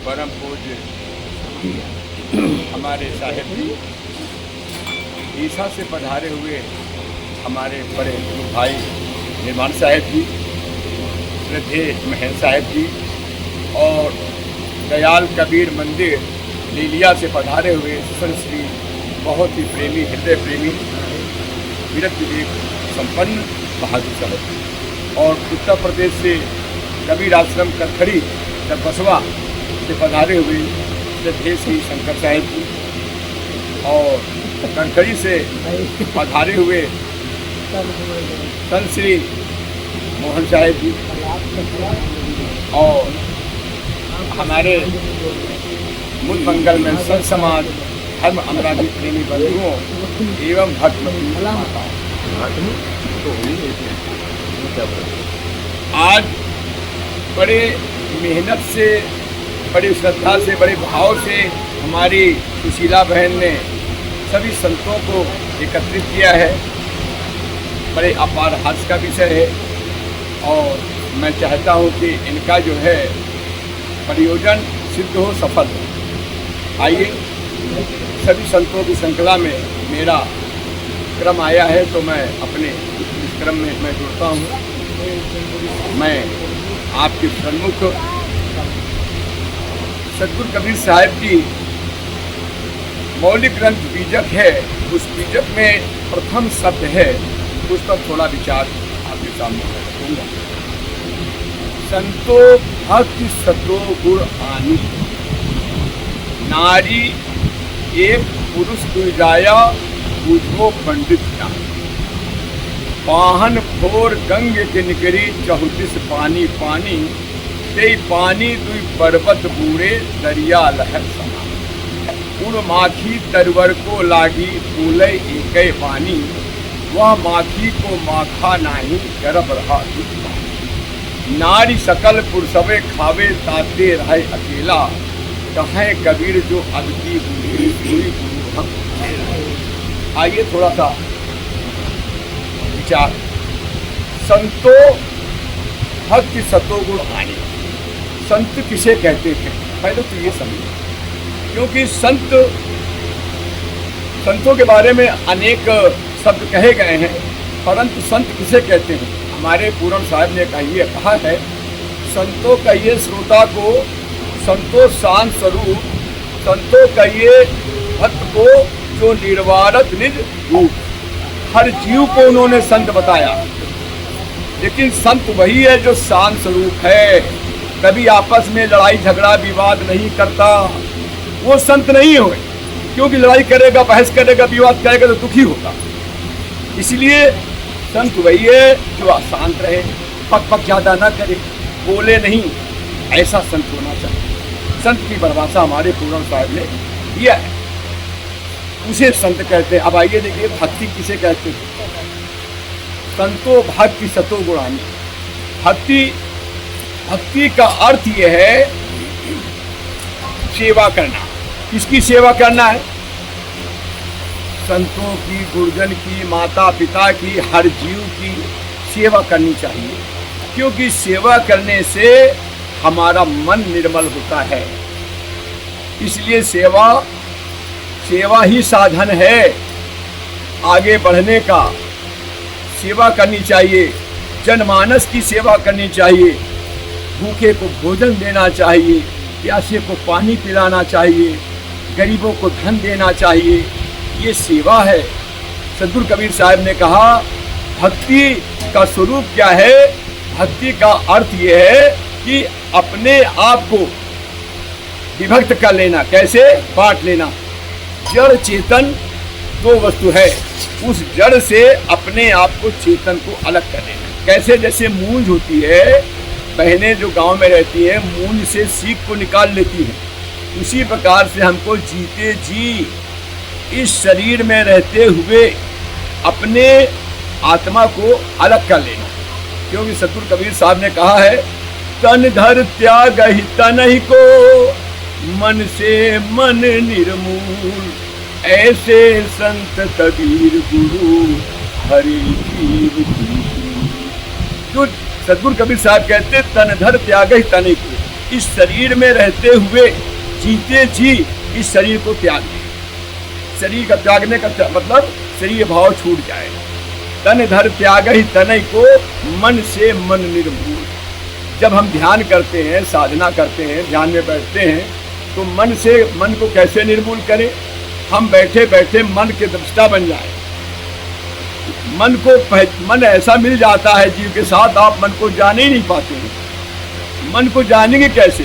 परम पूज्य हमारे साहिब जी ईसा से पधारे हुए हमारे बड़े गुरु भाई निर्माण साहिब जी, श्रद्धेय महेंद्र साहिब जी और दयाल कबीर मंदिर लीलिया से पधारे हुए श्री बहुत ही प्रेमी, हृदय प्रेमी, विरक्त विवेक संपन्न बहादुर साहब और उत्तर प्रदेश से कबीर आश्रम कथड़ी बसवा से पधारे हुए श्रद्धेय श्री शंकर साहिब जी और कनखड़ी से पधारे हुए संत श्री मोहन साहिब जी और हमारे मूल मंगल में संत समाज धर्म अनुरागी प्रेमी बंधुओं एवं भक्त आज बड़े मेहनत से, बड़ी श्रद्धा से, बड़े भाव से हमारी सुशीला बहन ने सभी संतों को एकत्रित किया है। बड़े अपार हर्ष का विषय है और मैं चाहता हूँ कि इनका जो है प्रयोजन सिद्ध हो, सफल हो। आइए, सभी संतों की श्रृंखला में मेरा क्रम आया है तो मैं अपने इस क्रम में मैं जुड़ता हूँ। मैं आपके सन्मुख सदगुरु कबीर साहिब की मौलिक ग्रंथ बीजक है, उस बीजक में प्रथम शब्द है, उस पर थोड़ा विचार आपके सामने रखूँगा। संतो भक्ति सतो गुण आनी, नारी एक पुरुष दुजाया बुझो पंडित का, पाहन फोर गंग के निकरी 34 पानी पानी, ते पानी दुई पर्वत बूढ़े दरिया लहर समा, उन माखी तरवर को लागी फूले एक पानी, वह माखी को माखा नाही गर्भ रहा। नारी सकल पुरुषवे खावे ताते रहे अकेला, कहे कबीर जो अगती हुई गुरु हम। आइए थोड़ा सा विचार। संतो भक्ति सतो गुण आनी, संत किसे कहते हैं पहले तो ये समझिए, क्योंकि संतों के बारे में अनेक शब्द कहे गए हैं, परंतु संत किसे कहते हैं? हमारे पूरन साहब ने कहा है, संतों कहिए श्रोता को, संतो शांत स्वरूप, संतो कहिए भक्त को जो निर्वारत निज रूप। हर जीव को उन्होंने संत बताया, लेकिन संत वही है जो शांत स्वरूप है, कभी आपस में लड़ाई झगड़ा विवाद नहीं करता, वो संत नहीं हो, क्योंकि लड़ाई करेगा, बहस करेगा, विवाद करेगा तो दुखी होगा। इसलिए संत वही है जो शांत रहे, पक ज्यादा ना करे, बोले नहीं, ऐसा संत होना चाहिए। संत की परिभाषा हमारे पूरन साहब ने दिया है, उसे संत कहते हैं। अब आइए देखिए, भक्ति किसे कहते हैं? संतो भक्ति सतो गुणानी। भक्ति का अर्थ यह है सेवा करना। किसकी सेवा करना है? संतों की, गुरुजन की, माता पिता की, हर जीव की सेवा करनी चाहिए, क्योंकि सेवा करने से हमारा मन निर्मल होता है। इसलिए सेवा ही साधन है आगे बढ़ने का। सेवा करनी चाहिए, जनमानस की सेवा करनी चाहिए, भूखे को भोजन देना चाहिए, प्यासे को पानी पिलाना चाहिए, गरीबों को धन देना चाहिए, ये सेवा है। सदगुरु कबीर साहब ने कहा, भक्ति का स्वरूप क्या है? भक्ति का अर्थ ये है कि अपने आप को विभक्त कर लेना। कैसे? बांट लेना। जड़ चेतन दो वस्तु है, उस जड़ से अपने आप को, चेतन को अलग कर लेना। कैसे? जैसे मूंज होती है, बहनें जो गांव में रहती हैं मूंज से सीख को निकाल लेती हैं, उसी प्रकार से हमको जीते जी इस शरीर में रहते हुए अपने आत्मा को अलग कर लेना। क्योंकि सतगुरु कबीर साहब ने कहा है, तन धर त्याग ही तनहि को, मन से मन निर्मूल, ऐसे संत कबीर गुरु हरि जीव की। जो सतगुरु कबीर साहब कहते, तन धर त्याग ही तनहि को, इस शरीर में रहते हुए जीते जी इस शरीर को त्याग दें। शरीर का त्यागने का मतलब शरीर भाव छूट जाए। तन धर त्याग ही तनय को, मन से मन निर्मूल। जब हम ध्यान करते हैं, साधना करते हैं, ध्यान में बैठते हैं, तो मन से मन को कैसे निर्मूल करें? हम बैठे बैठे मन के दृष्टा बन जाए। मन ऐसा मिल जाता है जीव के साथ, आप मन को जान ही नहीं पाते हैं। मन को जानेंगे कैसे?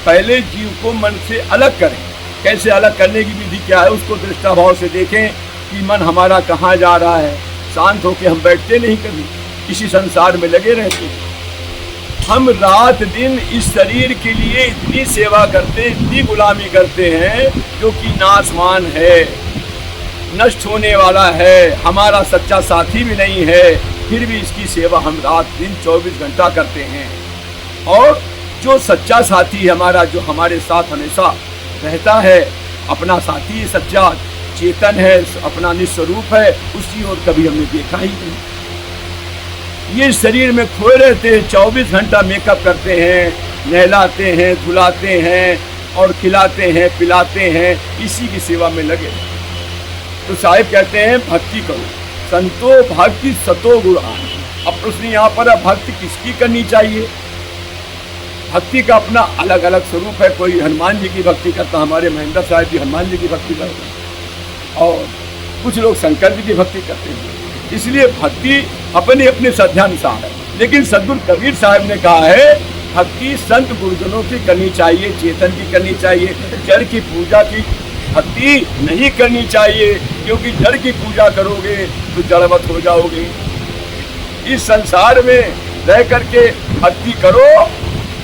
पहले जीव को मन से अलग करें। कैसे अलग करने की विधि क्या है? उसको दृष्टा भाव से देखें कि मन हमारा कहाँ जा रहा है। शांत होकर हम बैठते नहीं, कभी इसी संसार में लगे रहते हैं। हम रात दिन इस शरीर के लिए इतनी सेवा करते, इतनी गुलामी करते हैं, जो कि नाशवान है, नष्ट होने वाला है, हमारा सच्चा साथी भी नहीं है, फिर भी इसकी सेवा हम रात दिन 24 घंटा करते हैं। और जो सच्चा साथी हमारा, जो हमारे साथ हमेशा रहता है, अपना साथी सच्चा चेतन है, अपना निस्वरूप है, उसकी ओर कभी हमने देखा ही नहीं। ये शरीर में खोए रहते हैं, 24 घंटा मेकअप करते हैं, नहलाते हैं, धुलाते हैं और खिलाते हैं, पिलाते हैं, इसी की सेवा में लगे। तो साहिब कहते हैं भक्ति करो, संतो भक्ति सतो गुण आन। अब प्रश्न यहाँ पर है, भक्ति किसकी करनी चाहिए? भक्ति का अपना अलग अलग स्वरूप है। कोई हनुमान जी की भक्ति करता, हमारे महेंद्र साहब जी हनुमान जी की भक्ति करते हैं, और कुछ लोग शंकर जी की भक्ति करते हैं। इसलिए भक्ति अपने अपने साध्यानुसार है। लेकिन सदगुरु कबीर साहब ने कहा है भक्ति संत गुरुजनों की करनी चाहिए, चेतन की करनी चाहिए। जड़ की पूजा की भक्ति नहीं करनी चाहिए, क्योंकि जड़ की पूजा करोगे तो जड़वत हो जाओगे। इस संसार में रह करके भक्ति करो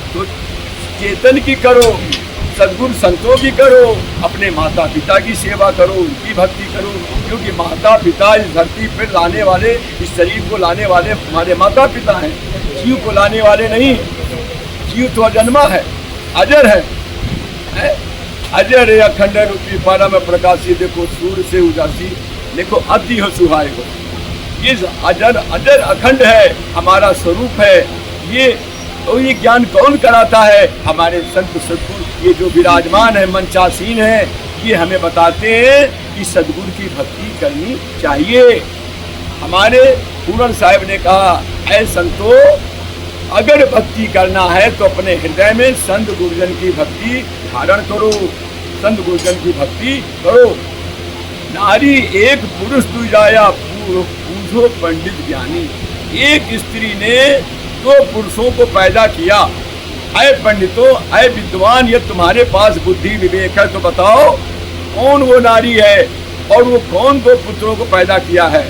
तो चेतन की करो, सद्गुरु संतों की करो, अपने माता पिता की सेवा करो, उनकी भक्ति करो, क्योंकि माता पिता इस धरती पर लाने वाले, इस शरीर को लाने वाले हमारे माता पिता हैं, जीव को लाने वाले नहीं। जीव तो अजन्मा है, अजर है? अजर है अखंड रूपी परम प्रकाशी, देखो सूर्य से उदासी, देखो अति हो सुहाय हो। ये अजर अजर अखंड है, हमारा स्वरूप है। ये ज्ञान कौन कराता है? हमारे संत सद्गुरु, ये जो विराजमान है, मंचासीन है, ये हमें बताते हैं कि सद्गुरु की भक्ति करनी चाहिए। हमारे पूर्ण साहिब ने कहा, ऐ संतो, अगर भक्ति करना है तो अपने हृदय में संत गुरुजन की भक्ति धारण करो, संत गुरुजन की भक्ति करो। नारी एक पुरुष दुजाया पूछो पंडित ज्ञानी। एक स्त्री ने 2 पुरुषों को पैदा किया। ऐ पंडितों, ऐ विद्वान, ये तुम्हारे पास बुद्धि विवेक है तो बताओ कौन वो नारी है और वो कौन 2 पुत्रों को पैदा किया है?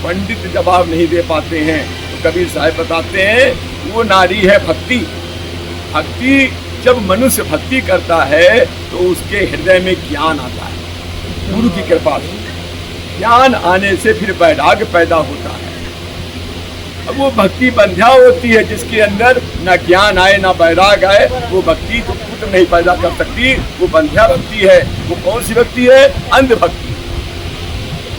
पंडित जवाब नहीं दे पाते हैं। तो कबीर साहब बताते हैं वो नारी है भक्ति। भक्ति, जब मनुष्य भक्ति करता है तो उसके हृदय में ज्ञान आता है, गुरु की कृपा से। ज्ञान आने से फिर वैराग्य पैदा होता है। अब वो भक्ति बंध्या होती है, जिसके अंदर न ज्ञान आए न वैराग आए, वो भक्ति तो पुत्र नहीं पैदा कर सकती, वो बंध्या भक्ति है। वो कौन सी भक्ति है? अंध भक्ति,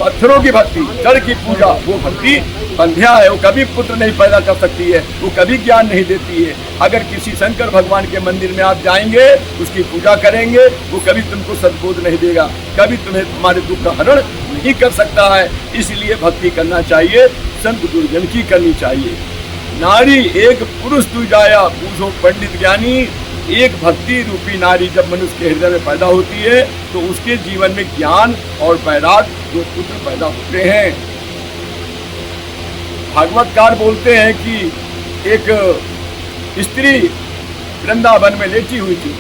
पत्थरों की भक्ति, जड़ की पूजा, वो भक्ति बंध्या है, वो कभी पुत्र नहीं पैदा कर सकती है, वो कभी ज्ञान नहीं देती है। अगर किसी शंकर भगवान के मंदिर में आप जाएंगे, उसकी पूजा करेंगे, वो कभी तुमको सद्बोध नहीं देगा, कभी तुम्हें तुम्हारे दुख का हरण नहीं कर सकता है। इसलिए भक्ति करना चाहिए, संत गुरुजन की करनी चाहिए। नारी एक पुरुष दुजाया पूछो पंडित ज्ञानी। एक भक्ति रूपी नारी जब मनुष्य के हृदय में पैदा होती है तो उसके जीवन में ज्ञान और वैराग 2 पुत्र पैदा होते हैं। भागवतकार बोलते हैं कि एक स्त्री वृंदावन में लेटी हुई थी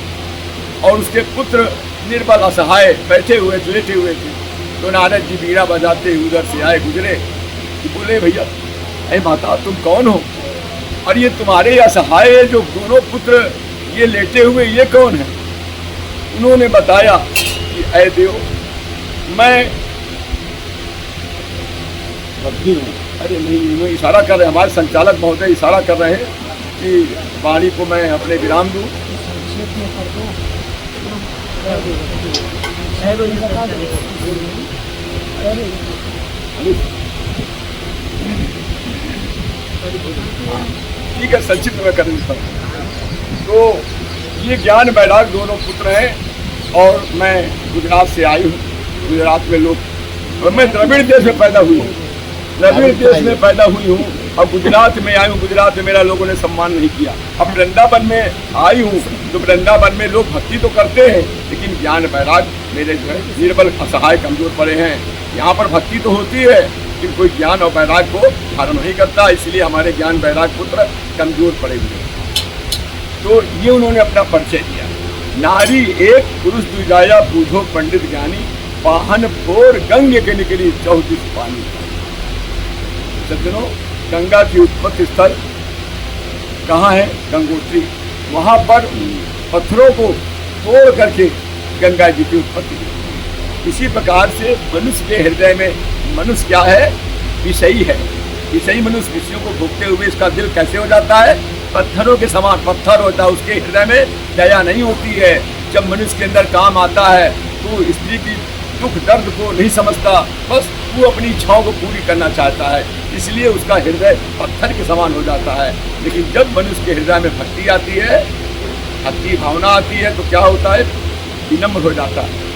और उसके पुत्र निर्बल असहाय बैठे हुए थे, लेटे हुए थे। तो नारद जी बीड़ा बजाते उधर से आए, गुजरे, कि बोले भैया, अरे माता तुम कौन हो? और ये तुम्हारे असहाय है जो दोनों पुत्र ये लेटे हुए, ये कौन है? उन्होंने बताया कि ऐ देव, मैं भक्ति हूँ। अरे नहीं, इन्होंने इशारा कर रहे हैं, हमारे संचालक महोदय इशारा कर रहे हैं कि वाणी को मैं अपने विराम दूँ। ठीक है, संक्षिप्त में करेंगे सर। तो ये ज्ञान वैराग दोनों पुत्र हैं और मैं गुजरात से आई हूँ। गुजरात में लोग, और मैं द्रविड़ देश में पैदा हुई हूँ, द्रविड़ देश में पैदा हुई हूँ और गुजरात में आई हूँ। गुजरात में मेरा लोगों ने सम्मान नहीं किया। अब वृंदावन में आई हूँ तो वृंदावन में लोग भक्ति तो करते हैं, लेकिन ज्ञान वैराग मेरे जो है निर्बल, असहाय, कमजोर पड़े हैं। यहाँ पर भक्ति तो होती है लेकिन कोई ज्ञान और वैराग को धारण नहीं करता, इसलिए हमारे ज्ञान वैराग पुत्र कमजोर पड़े हुए हैं। तो ये उन्होंने अपना परिचय दिया। नारी एक पुरुष दुजाया बूझो पंडित ज्ञानी, वाहन फोर गंगे के निकली 34 पानी। सज्जनों, गंगा की उत्पत्ति स्थल कहाँ है? गंगोत्री। वहाँ पर पत्थरों को तोड़ करके गंगा जी की उत्पत्ति हुई। इसी प्रकार से मनुष्य के हृदय में, मनुष्य क्या है? विषयी है। विषयी मनुष्य विषयों को भोगते हुए इसका दिल कैसे हो जाता है? पत्थरों के समान पत्थर होता है। उसके हृदय में दया नहीं होती है। जब मनुष्य के अंदर काम आता है तो स्त्री की दुख दर्द को नहीं समझता, बस वो अपनी इच्छाओं को पूरी करना चाहता है, इसलिए उसका हृदय पत्थर के समान हो जाता है। लेकिन जब मनुष्य के हृदय में भक्ति आती है, भक्ति भावना आती है, तो क्या होता है? विनम्र हो जाता है।